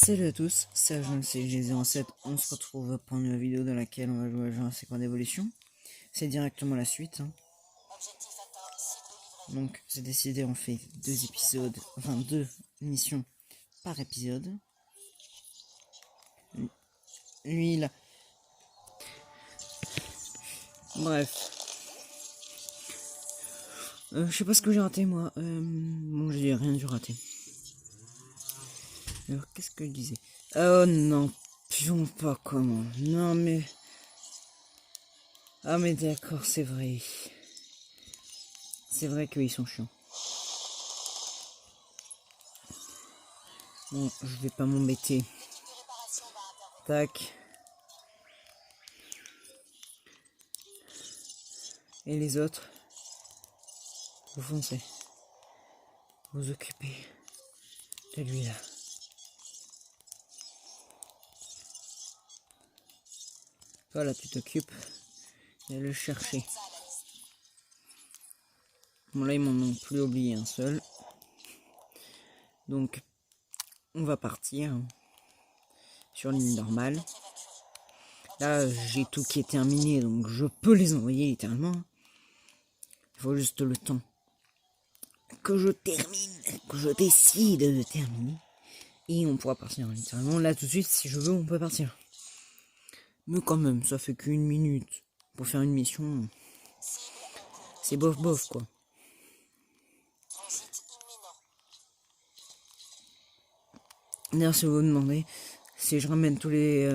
Salut à tous, c'est c'est G07, on se retrouve pour une vidéo dans laquelle on va jouer à Jurassic World Evolution. C'est directement la suite. Donc c'est décidé, on fait 2 épisodes, enfin 2 missions par épisode. Lui là. Bref. Je sais pas ce que j'ai raté moi. Bon, j'ai rien dû rater. Alors qu'est-ce que je disais? Oh non, pions pas comment. Non mais... Ah mais d'accord, c'est vrai. C'est vrai qu'ils sont chiants. Bon, je vais pas m'embêter. Tac. Et les autres, vous foncez. Vous occupez de lui là. Voilà, tu t'occupes de le chercher. Bon là, ils m'en ont plus oublié un seul. Donc, on va partir sur l'île normale. Là, j'ai tout qui est terminé, donc je peux les envoyer littéralement. Il faut juste le temps que je termine, que je décide de terminer. Et on pourra partir littéralement. Là, tout de suite, si je veux, on peut partir. Mais quand même, ça fait qu'1 minute. Pour faire une mission, c'est bof bof quoi. D'ailleurs, si vous vous demandez si je ramène tous les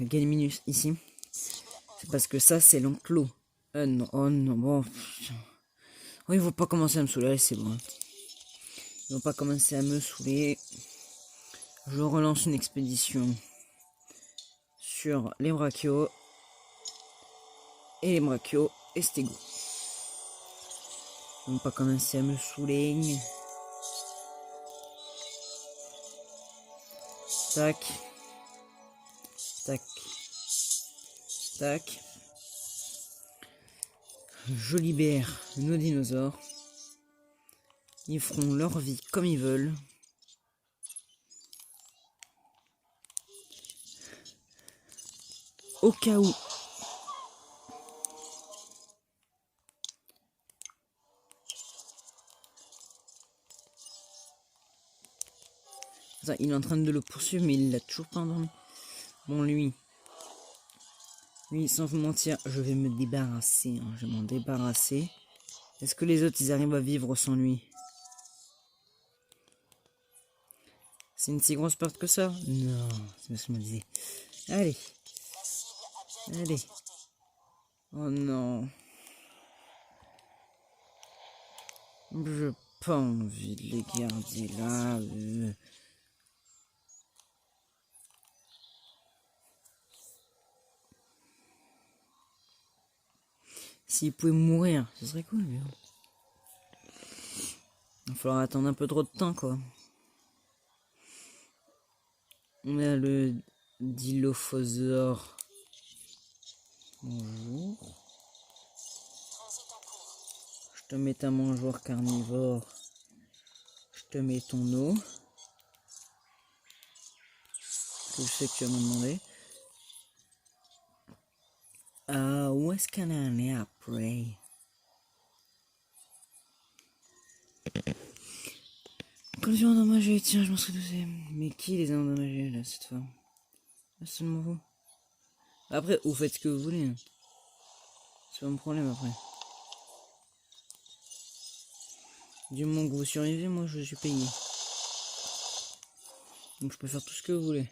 Galiminus ici, c'est parce que ça, c'est l'enclos. Non, oh non, bon. Oh, ils vont pas commencer à me saouler, c'est bon. Ils vont pas commencer à me saouler. Je relance une expédition sur les brachios. Et les brachios et Stego. Ils vont pas commencer à me saouler. Tac. Tac. Tac. Je libère nos dinosaures. Ils feront leur vie comme ils veulent. Au cas où. Attends, il est en train de le poursuivre, mais il l'a toujours pas endormi. Bon, lui, sans vous mentir, je vais me débarrasser. Hein, je vais m'en débarrasser. Est-ce que les autres, ils arrivent à vivre sans lui? C'est une si grosse perte que ça? Non, c'est ce que je me disais. Allez. Allez. Oh non. J'ai pas envie de les garder là. S'ils pouvaient mourir, ce serait cool. Mais... il va falloir attendre un peu trop de temps, quoi. On a le Dilophosaure. Bonjour. Je te mets ta mangeoire carnivore. Je te mets ton eau. Je sais que tu vas me demander. Où est-ce qu'elle est allée après? Collision endommagée, tiens, je m'en serais douté. Mais qui les a endommagés là cette fois? Seulement vous. Après, vous faites ce que vous voulez. Hein. C'est pas mon problème après. Du moment que vous survivez, moi je suis payé. Donc je peux faire tout ce que vous voulez.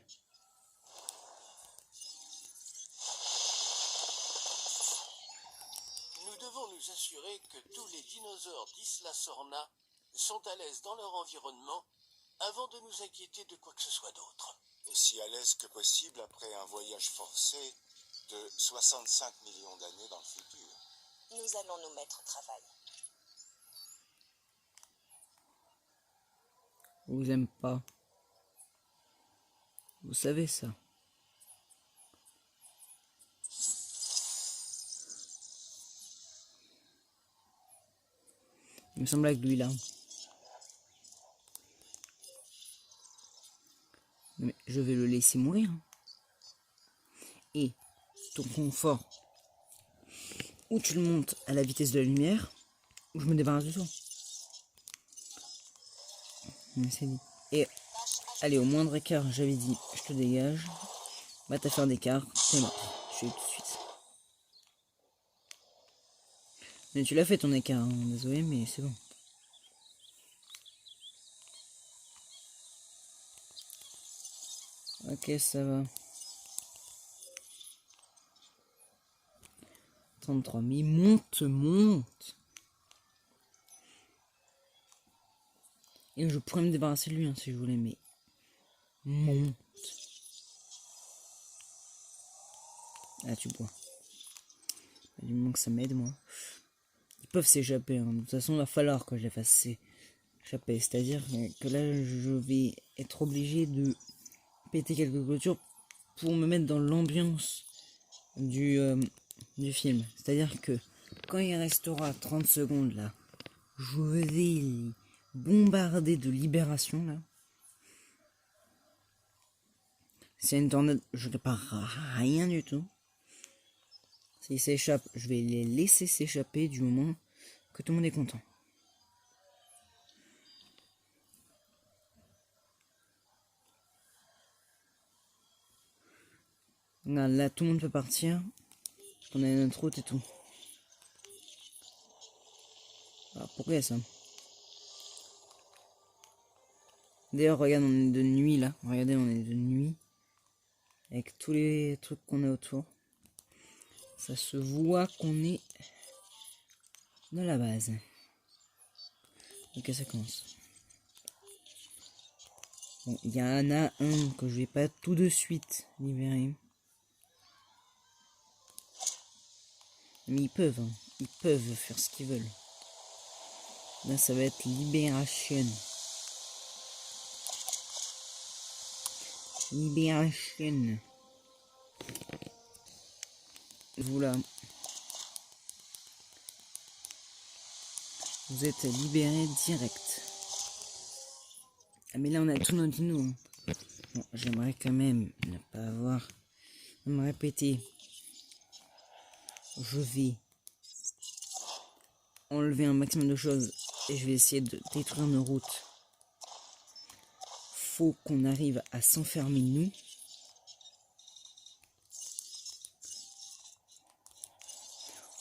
Nous devons nous assurer que tous les dinosaures d'Isla Sorna sont à l'aise dans leur environnement avant de nous inquiéter de quoi que ce soit d'autre. Aussi à l'aise que possible après un voyage forcé de 65 millions d'années dans le futur. Nous allons nous mettre au travail. On vous aime pas. Vous savez ça. Il me semble que lui là. Mais je vais le laisser mourir. Et ton confort, ou tu le montes à la vitesse de la lumière, ou je me débarrasse de toi. Mais c'est dit. Et allez, au moindre écart, j'avais dit, je te dégage. Va t'as faire d'écart, t'es mort. Je suis tout de suite. Mais tu l'as fait ton écart, hein. Désolé, mais c'est bon. Ok, ça va. 33, mais monte. Et je pourrais me débarrasser de lui hein, si je voulais, mais monte. Ah, tu bois. Du moment que ça m'aide, moi. Ils peuvent s'échapper. Hein. De toute façon, il va falloir que je les fasse s'échapper. C'est-à-dire que là, je vais être obligé de péter quelques clôtures pour me mettre dans l'ambiance du film. C'est-à-dire que quand il restera 30 secondes, là, je vais les bombarder de libération, là. C'est une tornade, je ne prépare rien du tout. S'ils s'échappent, je vais les laisser s'échapper du moment que tout le monde est content. Regarde, là, tout le monde peut partir. On a notre route et tout. Alors, pourquoi il y a ça? D'ailleurs, regarde, on est de nuit, là. Regardez, on est de nuit. Avec tous les trucs qu'on a autour. Ça se voit qu'on est dans la base. Ok, ça commence. Bon, il y en a un que je vais pas tout de suite libérer. Mais ils peuvent, hein. Ils peuvent faire ce qu'ils veulent. Là, ça va être libération. Libération. Vous là. Vous êtes libéré direct. Ah mais là on a tout notre dino. Hein. Bon, j'aimerais quand même ne pas avoir à me répéter. Je vais enlever un maximum de choses et je vais essayer de détruire nos routes. Faut qu'on arrive à s'enfermer nous.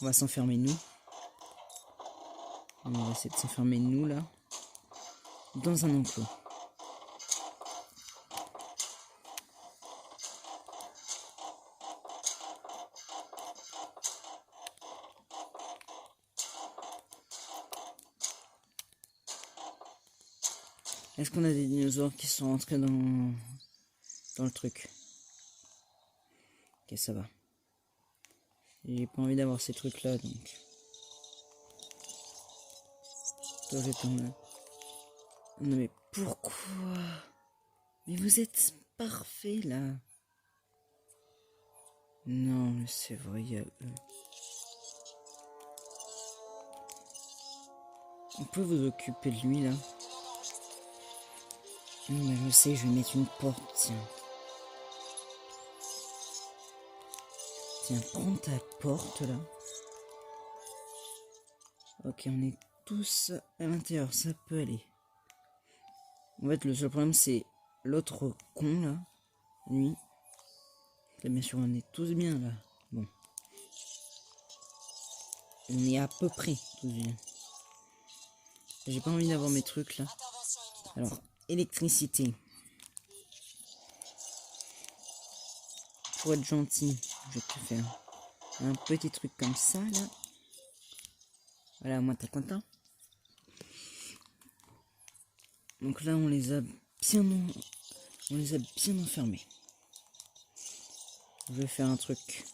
On va s'enfermer nous. On va essayer de s'enfermer nous là. Dans un enclos. Est-ce qu'on a des dinosaures qui sont rentrés dans le truc? Ok, ça va. J'ai pas envie d'avoir ces trucs là donc. Toi, j'ai ton là. Non mais pourquoi? Mais vous êtes parfait là. Non mais c'est vrai, il y a eux. On peut vous occuper de lui là. Non mais je sais, je vais mettre une porte, tiens. Tiens, prends ta porte là. Ok, on est tous à l'intérieur, ça peut aller. En fait, le seul problème c'est l'autre con là. Lui. Là, bien sûr, on est tous bien là. Bon. On est à peu près tous bien. J'ai pas envie d'avoir mes trucs là. Alors, électricité. Pour être gentil, je vais te faire un petit truc comme ça là. Voilà, moi t'es content. Donc là on les a bien enfermés. Je vais faire un truc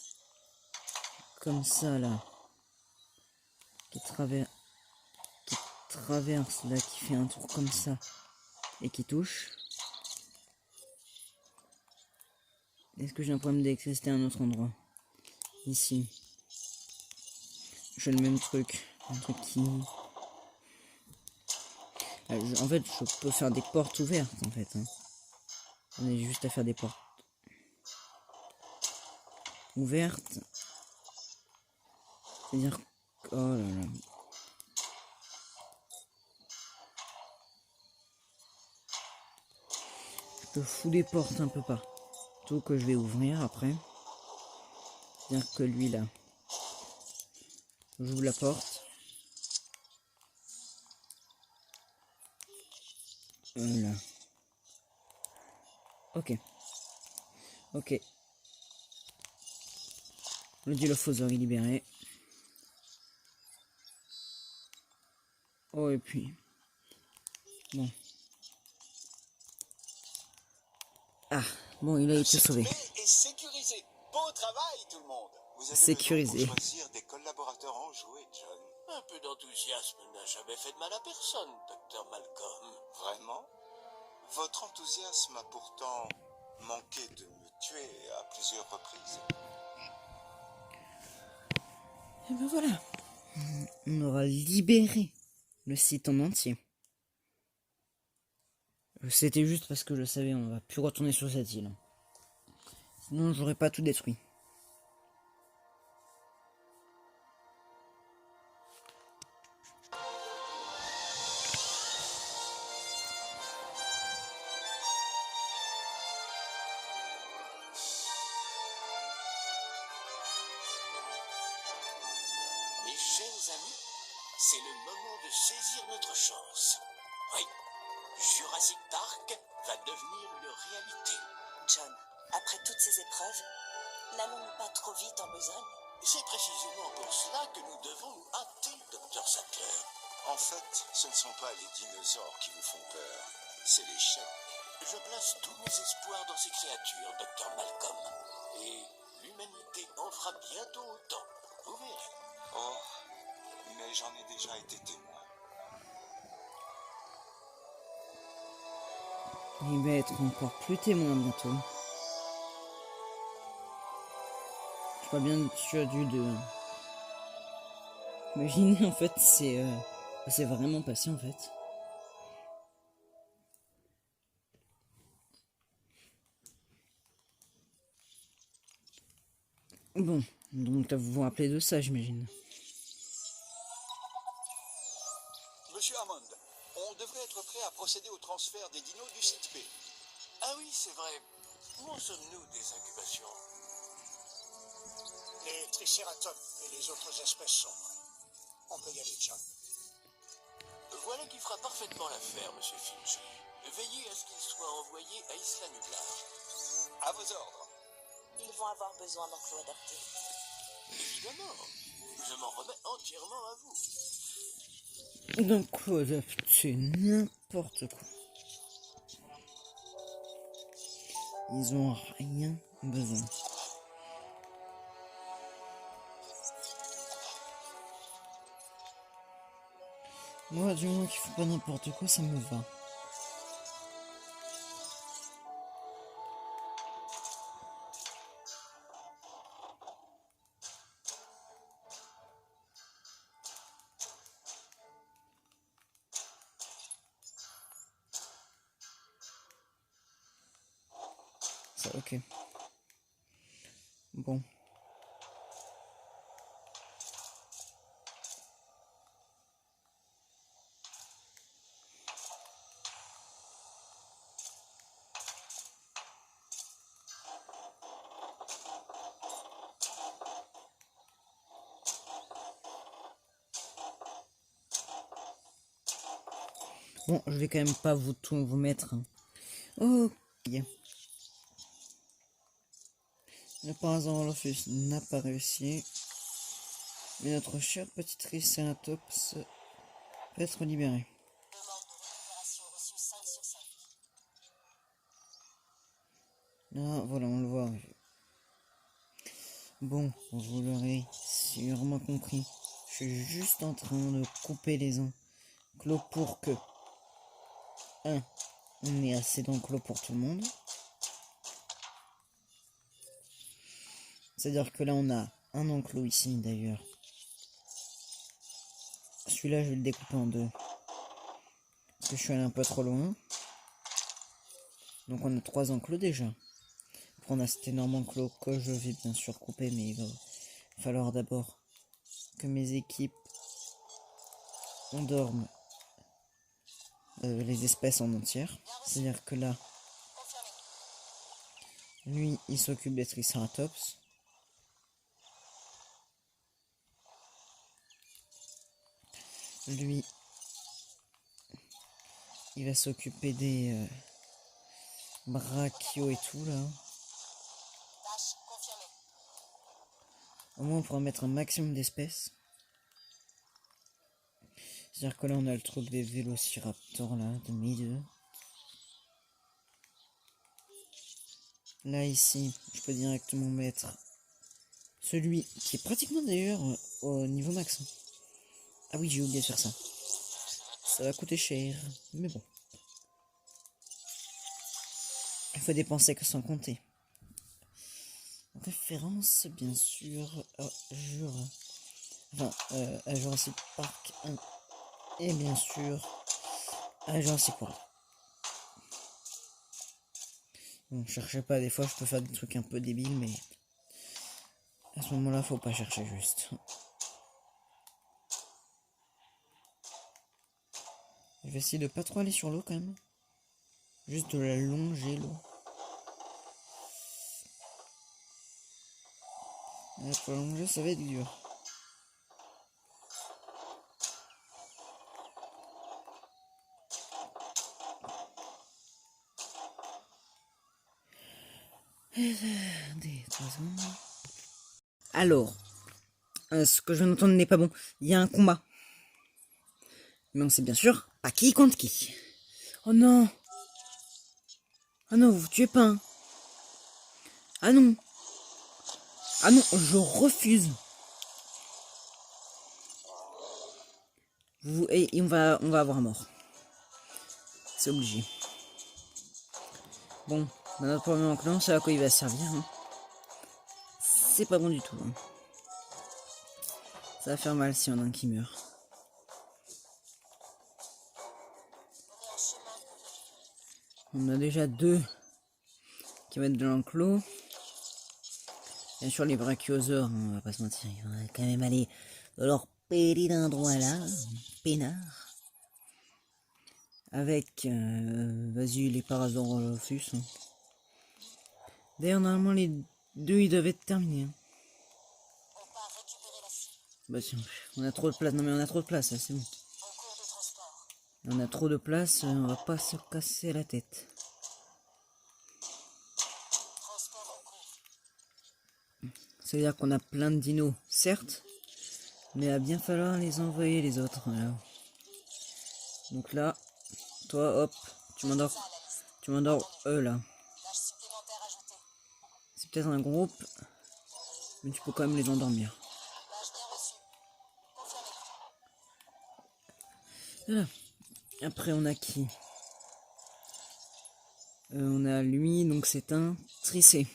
comme ça là. Qui traverse là, qui fait un tour comme ça. Et qui touche. Est-ce que j'ai un problème d'électricité à un autre endroit? Ici. Je fais le même truc. Un truc qui... en fait, je peux faire des portes ouvertes, en fait. Hein. On est juste à faire des portes ouvertes. C'est-à-dire... Oh là là. Je fous des portes un peu partout que je vais ouvrir après. C'est-à-dire que lui là, j'ouvre la porte. Voilà. Ok. Ok. Le dilophosaure est libéré. Oh et puis... Bon. Ah, bon, il a été sauvé. Et sécurisé. Beau travail, tout le monde. Vous avez Sécurisé. le don pour choisir des collaborateurs enjoués, John. Un peu d'enthousiasme n'a jamais fait de mal à personne, docteur Malcolm. Vraiment? Votre enthousiasme a pourtant manqué de me tuer à plusieurs reprises. Et ben voilà. On aura libéré le site en entier. C'était juste parce que je savais, on va plus retourner sur cette île. Sinon, j'aurais pas tout détruit. Mes chers amis, c'est le moment de saisir notre chance. Oui, Jurassic Park va devenir une réalité. John, après toutes ces épreuves, n'allons-nous pas trop vite en besogne? C'est précisément pour cela que nous devons nous hâter, docteur Sattler. En fait, ce ne sont pas les dinosaures qui vous font peur, c'est les chèvres. Je place tous mes espoirs dans ces créatures, docteur Malcolm. Et l'humanité en fera bientôt autant. Vous verrez. Oh, mais j'en ai déjà été témoin. Il va être encore plus témoin bientôt. Je crois bien sûr du 2. Imaginez en fait, c'est vraiment passé en fait. Bon, donc vous vous rappelez de ça, j'imagine. Monsieur Hammond, on devrait être prêt à procéder au transfert des dinos du site B. Ah oui, c'est vrai. Où en sommes-nous des incubations? Les tricératops et les autres espèces sont prêts. On peut y aller, John. Voilà qui fera parfaitement l'affaire, monsieur Finch. Veillez à ce qu'il soit envoyé à Isla Nublar. À vos ordres. Ils vont avoir besoin d'enclos adaptés. Évidemment, je m'en remets entièrement à vous. Donc, c'est n'importe quoi. Ils ont rien besoin. Moi, du moment qu'ils font pas n'importe quoi, ça me va. Ça, ok. Bon. Bon, je vais quand même pas vous mettre. Oh, bien. Le Parasaurolophus n'a pas réussi. Mais notre cher petit Triceratops peut être libéré. Demande de récupération reçue 5 sur 5. Ah, voilà, on le voit. Bon, vous l'aurez sûrement compris. Je suis juste en train de couper les enclos pour que... on ait assez d'enclos pour tout le monde. C'est-à-dire que là, on a un enclos ici, d'ailleurs. Celui-là, je vais le découper en deux. Parce que je suis allé un peu trop loin. Donc on a 3 enclos déjà. Après on a cet énorme enclos que je vais bien sûr couper, mais il va falloir d'abord que mes équipes endorment les espèces en entière. C'est-à-dire que là, lui, il s'occupe des Triceratops. Lui, il va s'occuper des brachios et tout là. Au moins on pourra mettre un maximum d'espèces. C'est-à-dire que là on a le truc des vélociraptors là, de milieu. Là ici, je peux directement mettre celui qui est pratiquement d'ailleurs au niveau max. Ah oui, j'ai oublié de faire ça. Ça va coûter cher, mais bon. Il faut dépenser que sans compter. Référence, bien sûr, à à Jurassic Park 1 et bien sûr à Jurassic World. Bon, cherchez pas, des fois je peux faire des trucs un peu débiles, mais à ce moment-là, faut pas chercher juste. Je vais essayer de pas trop aller sur l'eau quand même. Juste de la longer l'eau. Pour la longer, ça va être dur. Alors, ce que je viens d'entendre n'est pas bon. Il y a un combat. Mais on sait bien sûr pas qui contre qui. Oh non! Ah non, vous tuez pas. Hein. Ah non! Ah non, je refuse. Et on va avoir mort. C'est obligé. Bon, dans notre premier enclos, c'est à quoi il va servir. Hein. C'est pas bon du tout. Hein. Ça va faire mal si on a un qui meurt. On a déjà 2 qui vont être de l'enclos. Bien sûr, les brachiosaures, hein, on va pas se mentir, ils vont quand même aller de leur petit endroit là, peinard. Avec, vas-y, les Parasaurolophus. Hein. D'ailleurs, normalement, les 2 ils doivent être terminés. Hein. Bah, si, on a trop de place. Non, mais on a trop de place, là, c'est bon. On a trop de place, on va pas se casser la tête. C'est-à-dire qu'on a plein de dinos, certes, mais il va bien falloir les envoyer les autres. Voilà. Donc là, toi, hop, tu m'endors eux là. C'est peut-être un groupe, mais tu peux quand même les endormir. Voilà. Après on a qui? On a lui, donc c'est un tricé.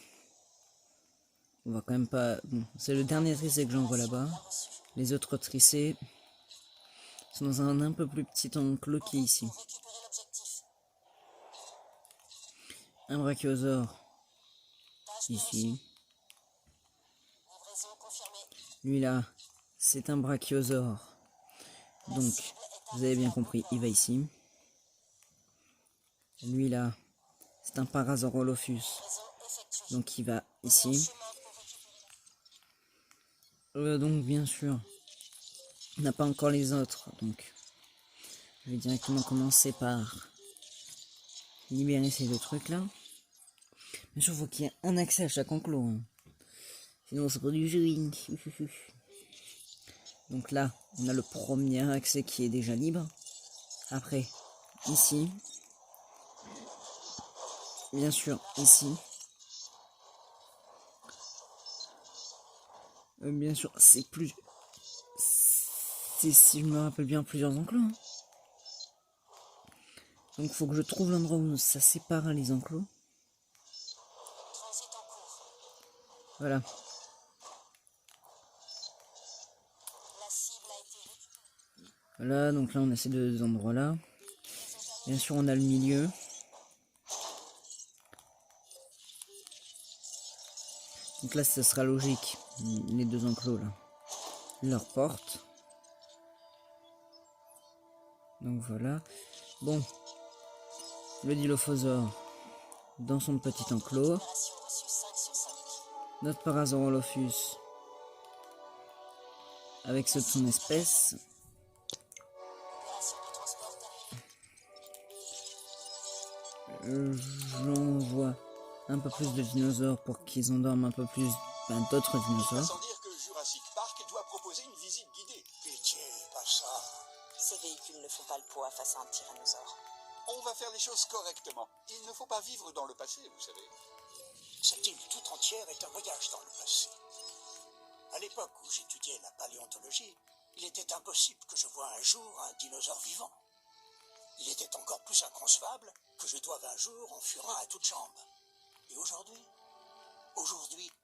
On va quand même pas... Bon, c'est le dernier tricé que j'envoie là-bas. Les autres tricés sont dans un peu plus petit enclos qui est ici. Un brachiosaure. Ici. Lui là, c'est un brachiosaure. Donc, vous avez bien compris, il va ici. Lui là, c'est un Parasaurolophus. Donc il va ici. Donc bien sûr, on n'a pas encore les autres. Donc, je vais directement commencer par libérer ces 2 trucs là. Bien sûr, il faut qu'il y ait un accès à chaque enclos. Hein. Sinon, c'est pas du jeu. Donc là, on a le premier accès qui est déjà libre. Après, ici. Bien sûr, ici. Bien sûr, c'est plus... C'est, si je me rappelle bien, plusieurs enclos. Hein. Donc, faut que je trouve l'endroit où ça sépare les enclos. Voilà. Voilà, donc là, on a ces 2 endroits-là. Bien sûr, on a le milieu. Donc là, ce sera logique. Les deux enclos, là. Leur porte. Donc voilà. Bon. Le Dilophosaure dans son petit enclos. Opération reçue 5 sur 5. Notre Parasaurolophus avec ceux de son espèce. Opération de transport terminé. J'envoie un peu plus de dinosaures pour qu'ils endorment un peu plus d'autres Il va dinosaures. sans dire que Jurassic Park doit proposer une visite guidée. Pitié, pas ça. Ces véhicules ne font pas le poids face à un tyrannosaure. On va faire les choses correctement. Il ne faut pas vivre dans le passé, vous savez. Cette île tout entière est un voyage dans le passé. À l'époque où j'étudiais la paléontologie, il était impossible que je voie un jour un dinosaure vivant. Il était encore plus inconcevable que je doive un jour en fuir un à toutes jambes. Et aujourd'hui,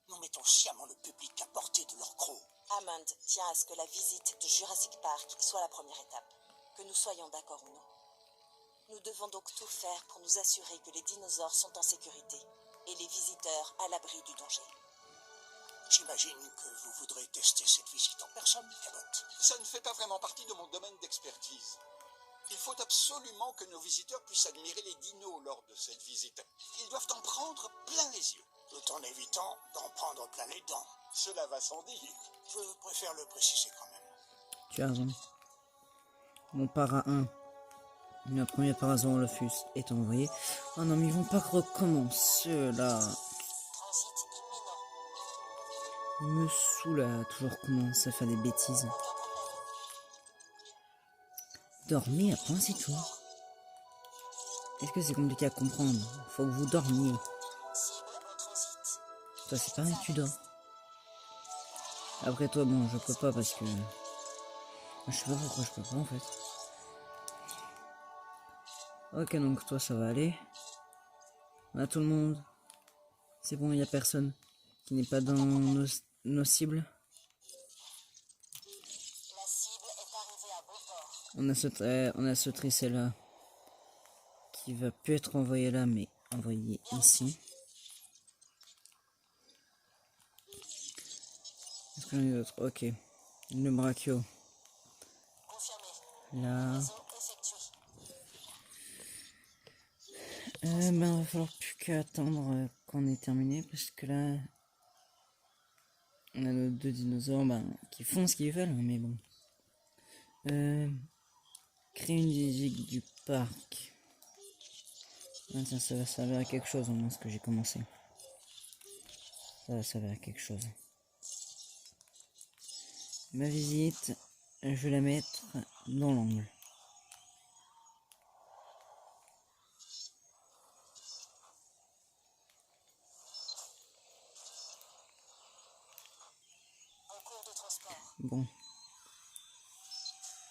nous mettons sciemment le public à portée de leur croc. Hammond tient à ce que la visite de Jurassic Park soit la première étape, que nous soyons d'accord ou non. Nous devons donc tout faire pour nous assurer que les dinosaures sont en sécurité et les visiteurs à l'abri du danger. J'imagine que vous voudrez tester cette visite en personne, Cabot. Ça ne fait pas vraiment partie de mon domaine d'expertise. Il faut absolument que nos visiteurs puissent admirer les dinos lors de cette visite. Ils doivent en prendre plein les yeux. Tout en évitant d'en prendre plein les dents. Cela va sans dire. Je préfère le préciser quand même. Tu as raison. Mon para 1, le premier Parasaurolophus est envoyé. Oh non, mais ils vont pas recommencer là. Transit imminent. Il me saoule à toujours commencer à faire des bêtises. Dormez à point, c'est tout. Est-ce que c'est compliqué à comprendre? Faut que vous dormiez. Cible en transit. Toi, c'est pareil, tu dors. Après toi, bon, je peux pas parce que... Je sais pas pourquoi je peux pas en fait. Ok, donc toi, ça va aller. On a tout le monde. C'est bon, il y a personne qui n'est pas dans nos cibles. La cible est arrivée à bon port. On a ce tricé là qui va plus être envoyé là, mais envoyé ici. Est-ce qu'on a d'autres? Ok. Le brachio. Confirmé. Là. Liaison effectuée. Ben, va falloir plus qu'à attendre qu'on ait terminé parce que là, on a nos deux dinosaures qui font ce qu'ils veulent, mais bon. Créer une visite du parc. Ah, tiens, ça va servir à quelque chose au moins ce que j'ai commencé. Ça va servir à quelque chose. Ma visite, je vais la mettre dans l'angle. En cours de transport. Bon.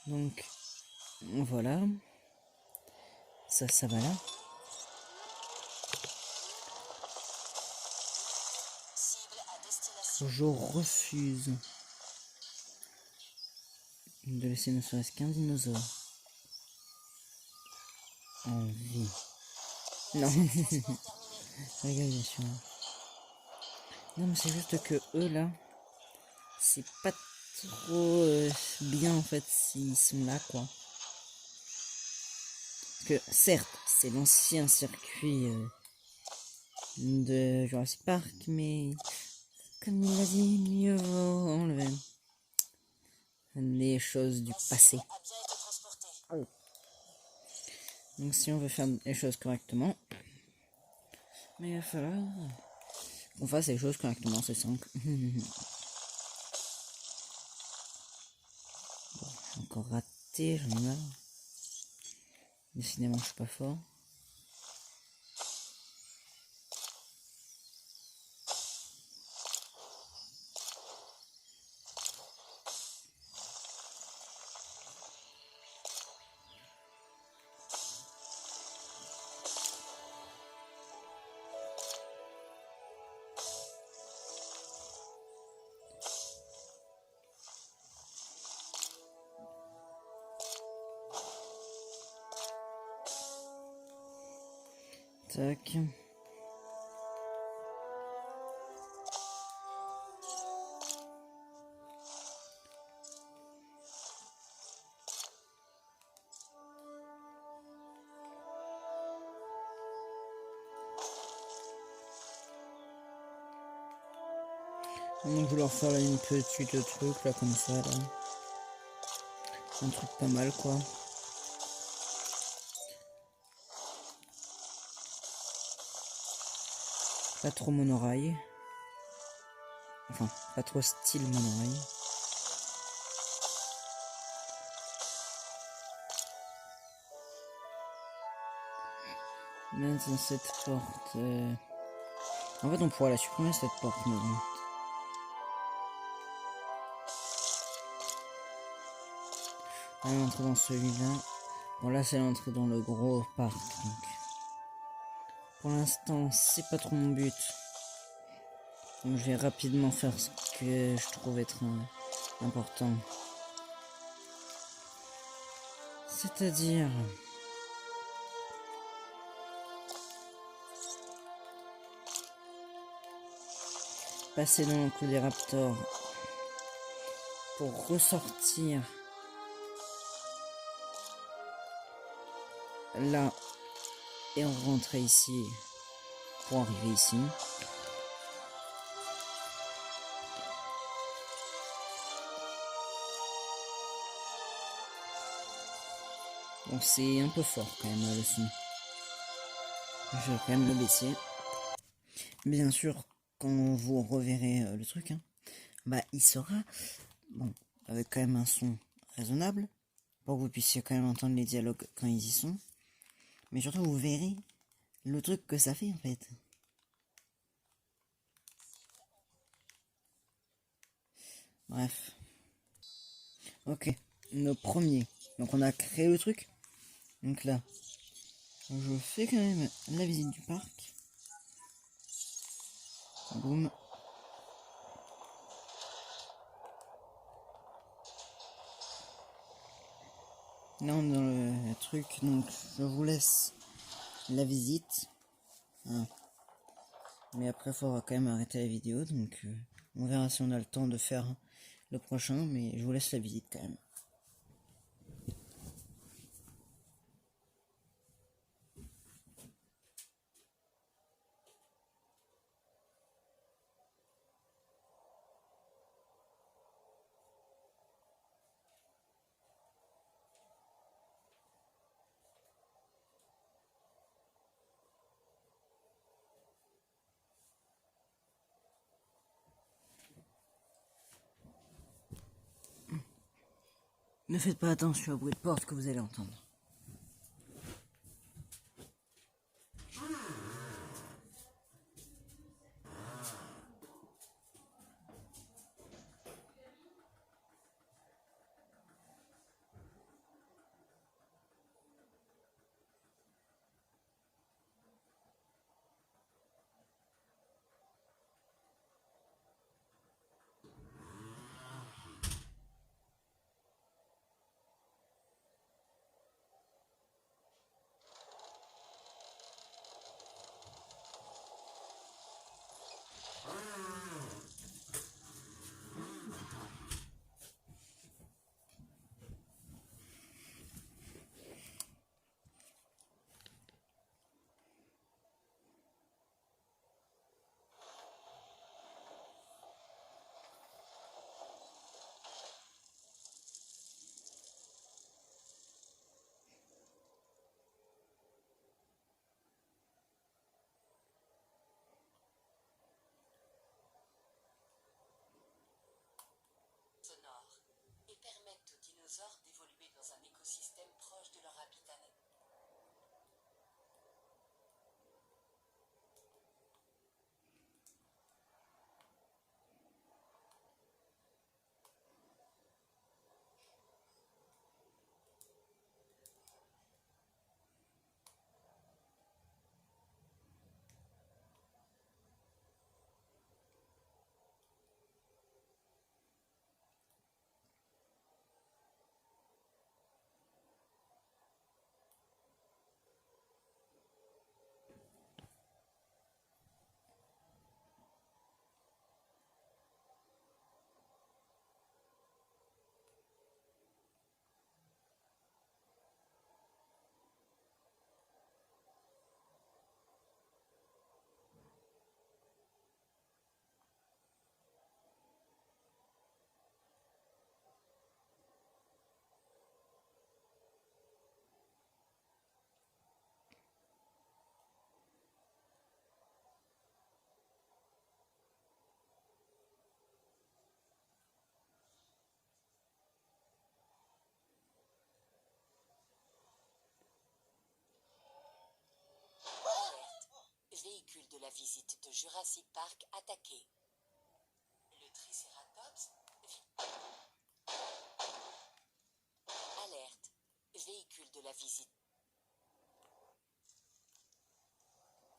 Donc, voilà. Ça va là. Cible à destination. Je refuse de laisser ne serait-ce qu'un dinosaure en vie. Non. Regarde, bien sûr. Non, mais c'est juste que eux là, c'est pas trop bien en fait s'ils sont là quoi. Parce que certes, c'est l'ancien circuit de Jurassic Park, mais comme il l'a dit, mieux vaut enlever les choses du passé. A bien été transporté. Donc si on veut faire les choses correctement, mais il va falloir qu'on fasse les choses correctement, c'est simple. Bon, j'ai encore raté, j'en ai marre. Décidément, je suis pas fort. Tac. Donc je vais leur faire là une petite truc là comme ça là. Un truc pas mal quoi. Pas trop monorail. Enfin, pas trop style monorail. Maintenant cette porte... En fait on pourra la supprimer cette porte mais bon. Elle est entrée dans celui-là. Bon là c'est l'entrée dans le gros parc donc. Pour l'instant c'est pas trop mon but. Donc je vais rapidement faire ce que je trouve être important. C'est-à-dire... passer dans le cou des raptors pour ressortir là et rentrer ici pour arriver ici. Bon c'est un peu fort quand même le son. Je vais quand même le baisser. Bien sûr quand vous reverrez le truc hein, bah il sera bon avec quand même un son raisonnable pour que vous puissiez quand même entendre les dialogues quand ils y sont, mais surtout vous verrez le truc que ça fait en fait. Bref, ok, le premier, donc on a créé le truc, donc là je fais quand même la visite du parc. Boum. Là on est dans le truc, donc je vous laisse la visite. Ah. Mais après il faudra quand même arrêter la vidéo, donc on verra si on a le temps de faire le prochain, mais je vous laisse la visite quand même. Ne faites pas attention au bruit de porte que vous allez entendre. Sonores et permettent aux dinosaures d'évoluer dans un écosystème proche de leur habitat. visite de Jurassic Park attaquée. Le Triceratops Alerte. Véhicule de la visite.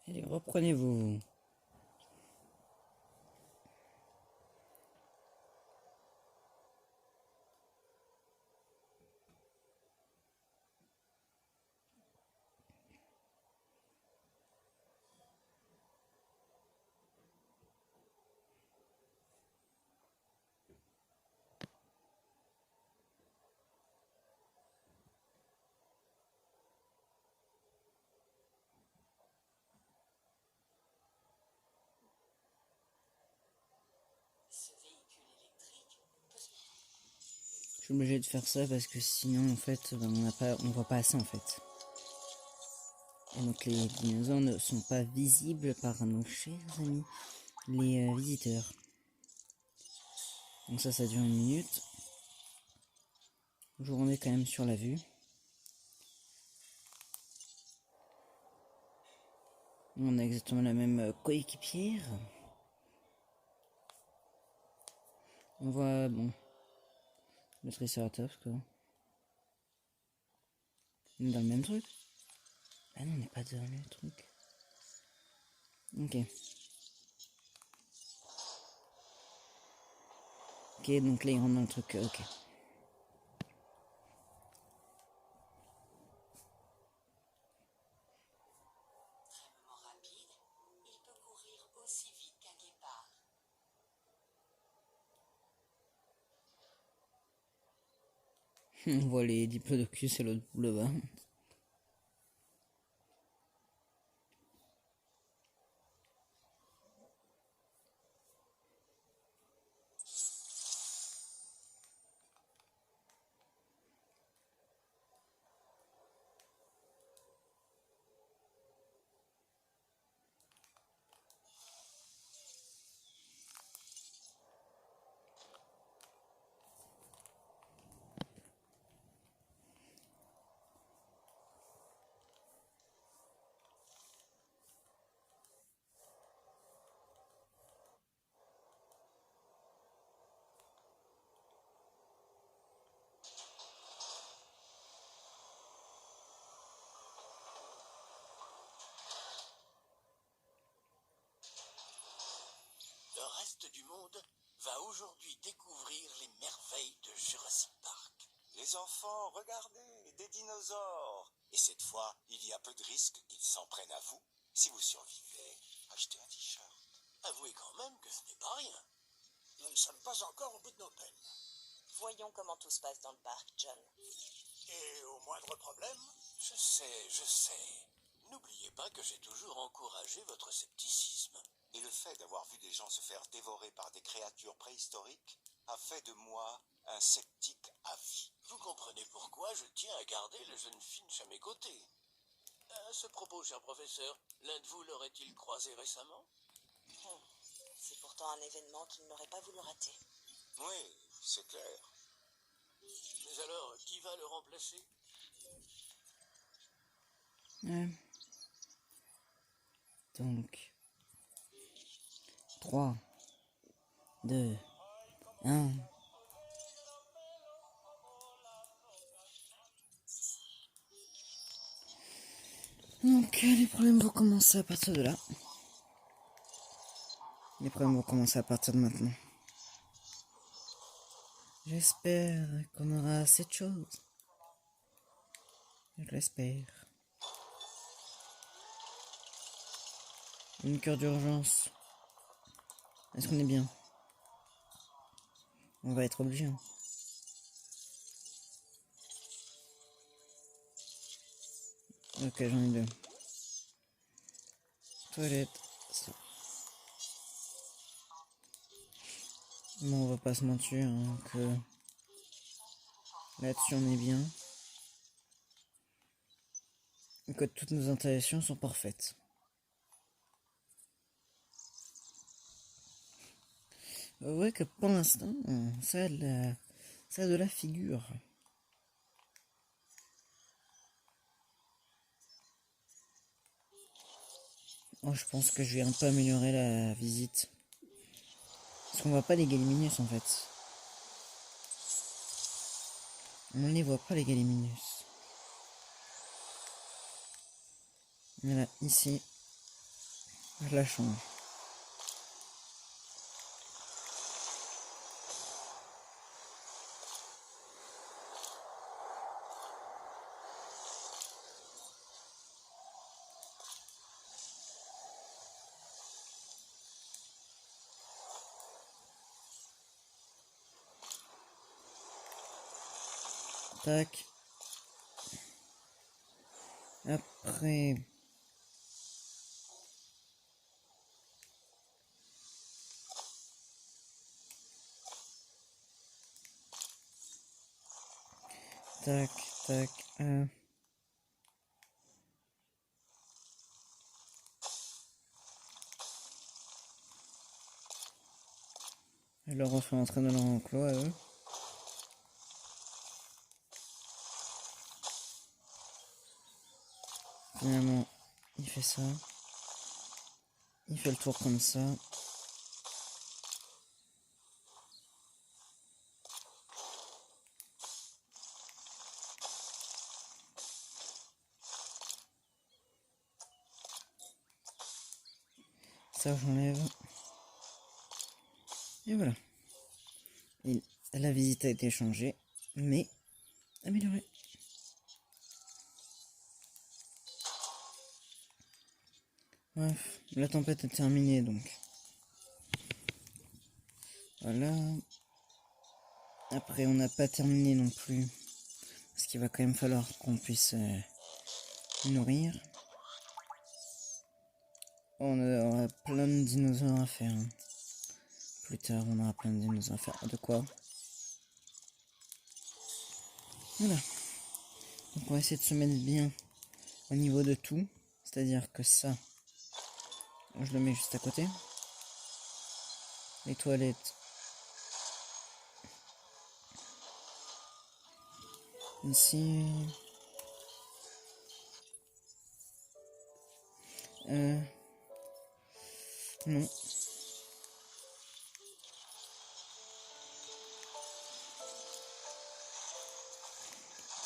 Allez, reprenez-vous. Ce véhicule électrique peut se... Je suis obligé de faire ça parce que sinon, en fait, ben, on voit pas assez, en fait. Et donc les dinosaures ne sont pas visibles par nos chers amis, les visiteurs. Donc ça dure 1 minute. Je vous remets quand même sur la vue. On a exactement la même coéquipière. On voit, bon, le Triceratops, quoi. On est dans le même truc. Ah non, on n'est pas dans le même truc. Ok. Ok, donc là, il rentre dans le truc, ok. Extrêmement rapide, il peut courir aussi vite qu'un guépard. On voit les diplodocus et l'autre boulevard. Le reste du monde va aujourd'hui découvrir les merveilles de Jurassic Park. Les enfants, regardez, des dinosaures. Et cette fois, il y a peu de risques qu'ils s'en prennent à vous. Si vous survivez, achetez un t-shirt. Avouez quand même que ce n'est pas rien. Nous ne sommes pas encore au bout de nos peines. Voyons comment tout se passe dans le parc, John. Et au moindre problème... Je sais. N'oubliez pas que j'ai toujours encouragé votre scepticisme. Et le fait d'avoir vu des gens se faire dévorer par des créatures préhistoriques a fait de moi un sceptique à vie. Vous comprenez pourquoi je tiens à garder le jeune Finch à mes côtés. À ce propos, cher professeur, l'un de vous l'aurait-il croisé récemment? C'est pourtant un événement qu'il n'aurait pas voulu rater. Oui, c'est clair. Mais alors, qui va le remplacer? Ouais. Donc, 3, 2, 1. Donc, les problèmes vont commencer à partir de là. Les problèmes vont commencer à partir de maintenant. J'espère qu'on aura assez de choses. Je l'espère. Une cure d'urgence. Est-ce qu'on est bien? On va être obligé. Hein. Ok, j'en ai 2. Toilette. Ça. Bon, on va pas se mentir hein, que là-dessus on est bien. Et que toutes nos installations sont parfaites. Ouais que pour l'instant, ça a de la figure. Oh, je pense que je vais un peu améliorer la visite. Parce qu'on voit pas les Gallimimus en fait. On ne les voit pas les Gallimimus. Voilà, ici, je la change. Tac. Après... Tac, tac, Je leur refais entrer dans leur enclos à eux. Finalement, il fait ça. Il fait le tour comme ça. Ça, j'enlève. Et voilà. Et la visite a été changée, mais améliorée. Bref, la tempête est terminée donc. Voilà. Après, on n'a pas terminé non plus. Parce qu'il va quand même falloir qu'on puisse nourrir. On aura plein de dinosaures à faire. Hein. Plus tard, on aura plein de dinosaures à faire. De quoi? Voilà. Donc on va essayer de se mettre bien au niveau de tout. C'est-à-dire que ça, je le mets juste à côté. Les toilettes. Ici. Non.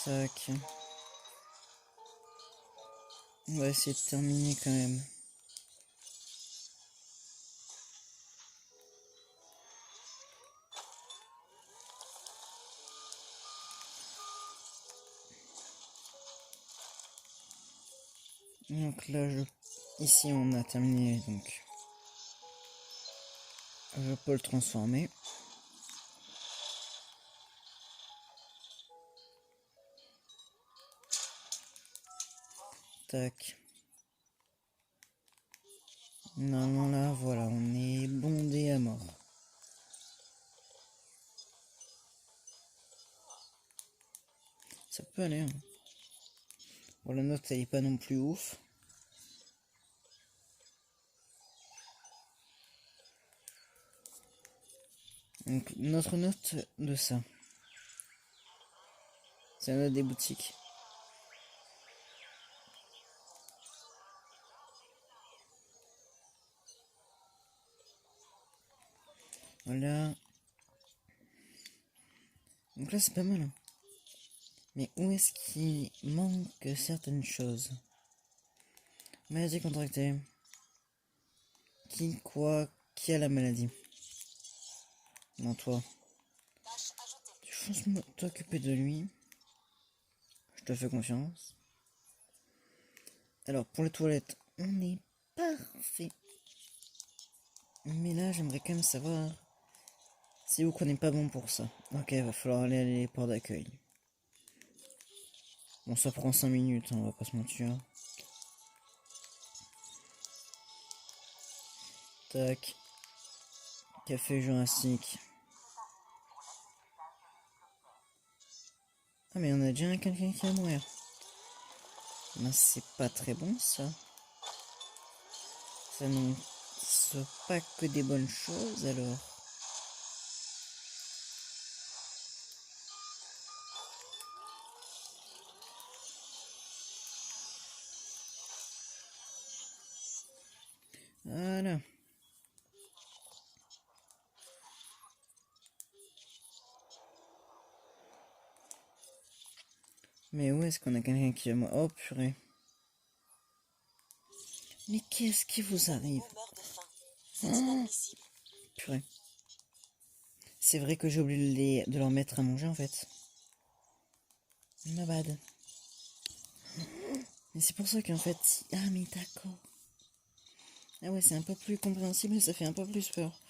Tac. On va essayer de terminer quand même. Donc là, ici on a terminé, donc je peux le transformer. Tac. Non, là, voilà, on est bondé à mort. Ça peut aller. Hein. Bon, la note, elle est pas non plus ouf. Donc, notre note de ça. C'est la note des boutiques. Voilà. Donc là, c'est pas mal. Hein. Mais où est-ce qu'il manque certaines choses? Maladie contractée. Qui a la maladie? Non, toi. Tu veux t'occuper de lui. Je te fais confiance. Alors, pour les toilettes, on est parfait. Mais là, j'aimerais quand même savoir si vous n'est pas bon pour ça. Ok, va falloir aller à les ports d'accueil. Bon, ça prend 5 minutes, hein, on va pas se mentir. Tac. Café Jurassique. Ah, mais on a déjà quelqu'un qui va mourir. Ben, c'est pas très bon, ça. Ça ne soit pas que des bonnes choses, alors. Voilà. Mais où est-ce qu'on a quelqu'un qui va... Oh purée. Mais qu'est-ce qui vous arrive? On meurt de faim. C'est inadmissible. Purée. C'est vrai que j'ai oublié de leur mettre à manger en fait. Ma bad. Mais c'est pour ça qu'en fait... Ah mais d'accord. Ah ouais, c'est un peu plus compréhensible et ça fait un peu plus peur.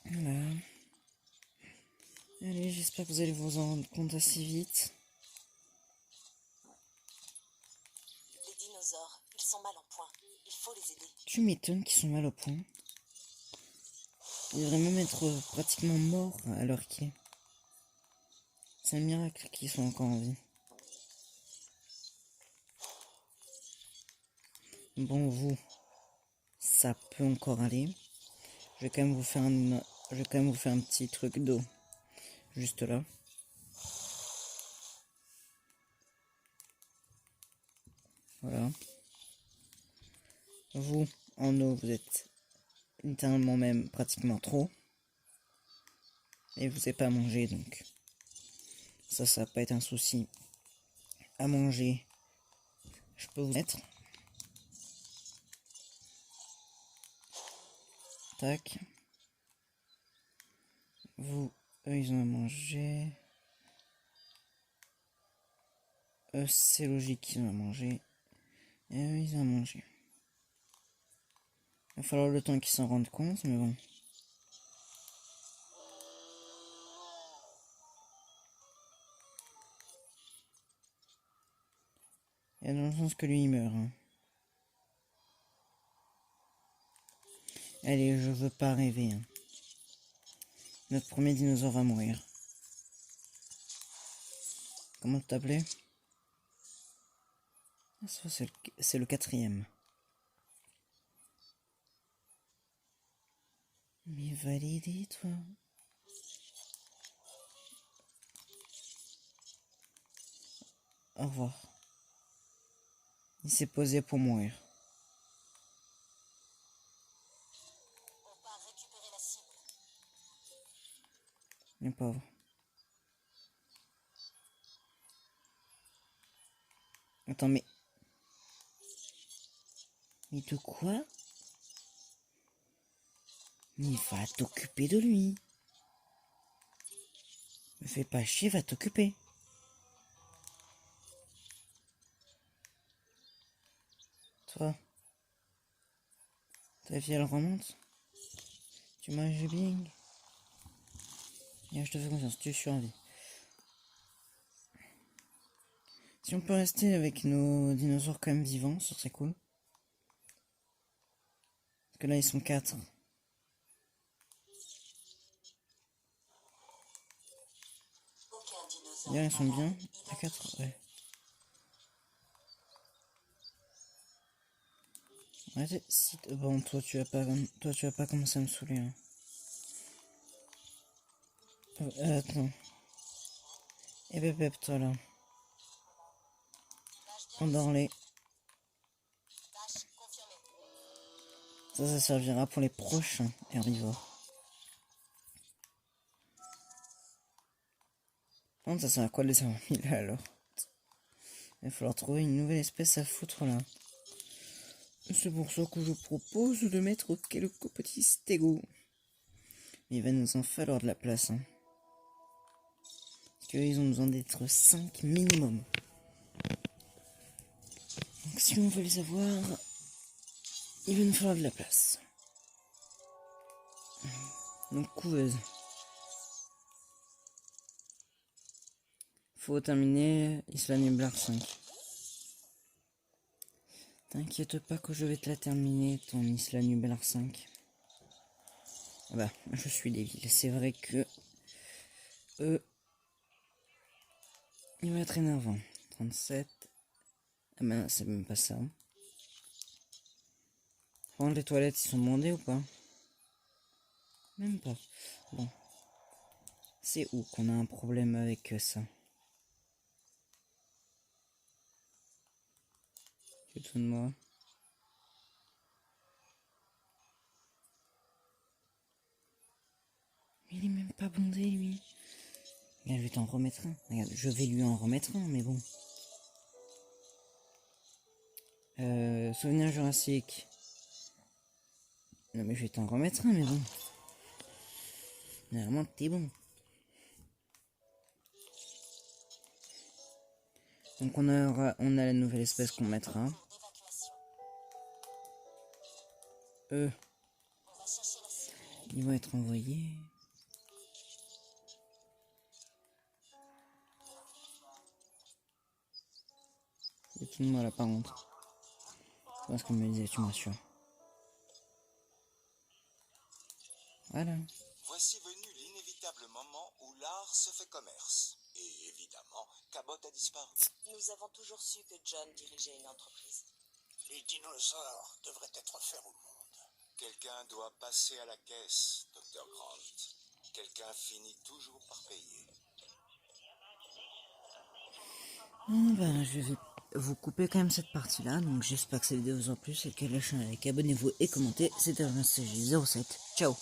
Voilà. Allez, j'espère que vous allez vous en rendre compte assez vite. Les dinosaures, ils sont mal en point. Il faut les aider. Tu m'étonnes qu'ils sont mal au point. Ils devraient même être pratiquement morts à l'heure qu'il est. C'est un miracle qu'ils sont encore en vie. Bon, vous, ça peut encore aller. Je vais quand même vous faire un petit truc d'eau. Juste là. Voilà. Vous, en eau, vous êtes littéralement même pratiquement trop. Et vous n'avez pas à manger, donc ça va pas être un souci. À manger, je peux vous mettre. Tac. Vous, eux, ils ont à manger. Eux, c'est logique qu'ils ont à manger. Et eux, ils ont à manger. Il va falloir le temps qu'ils s'en rendent compte, mais bon. Il y a dans le sens que lui, il meurt. Hein. Allez, je veux pas rêver. Hein. Notre premier dinosaure va mourir. Comment t'appelais? Ça, c'est le quatrième. Mais validé, toi. Au revoir. Il s'est posé pour mourir. On part récupérer la cible. Le pauvre. Attends, mais... Mais de quoi? Mais va t'occuper de lui. Me fais pas chier, va t'occuper. Toi, ta vie elle remonte. Tu manges bien. Et je te fais confiance, tu survis. Si on peut rester avec nos dinosaures quand même vivants, ce serait cool. Parce que là ils sont 4. Aucun dinosaure. Là ils sont bien. À 4, ouais. Ouais, si bon, toi tu vas pas commencer à me saouler. Hein. Attends. Et bébé, toi là. Endors-les. Tâche confirmée. Ça servira pour les prochains herbivores. Non, ça sert à quoi de les avoir mis là alors? Il va falloir trouver une nouvelle espèce à foutre là. C'est pour ça que je propose de mettre quelques petits stégots. Il va nous en falloir de la place. Hein. Parce qu'ils ont besoin d'être 5 minimum. Donc si on veut les avoir, il va nous falloir de la place. Donc couveuse. Faut terminer Isla Nublar 5. T'inquiète pas que je vais te la terminer, ton Isla Nublar 5. Ah bah, je suis débile. C'est vrai que... il va être énervant. 37. Ah bah, c'est même pas ça. Par contre, les toilettes, ils sont demandées ou pas? Même pas. Bon. C'est où qu'on a un problème avec ça? C'est tout de moi. Mais il est même pas bondé, lui. Regarde, je vais t'en remettre un. Regarde, je vais lui en remettre un, mais bon. Souvenir Jurassique. Non, mais je vais t'en remettre un, mais bon. Normalement, t'es bon. Donc on a la nouvelle espèce qu'on mettra. Ils vont être envoyés. Et tout de moi là par contre. Parce qu'on me disait, tu m'assures. Voilà. Voici venu l'inévitable moment où l'art se fait commerce. Et évidemment, Cabot a disparu. Nous avons toujours su que John dirigeait une entreprise. Les dinosaures devraient être offerts au monde. Quelqu'un doit passer à la caisse, Dr. Grant. Quelqu'un finit toujours par payer. Ben, je vais vous couper quand même cette partie-là. Donc j'espère que cette vidéo vous a plu. C'est que lâchez un like, abonnez-vous et commentez. C'était un CG07. Ciao.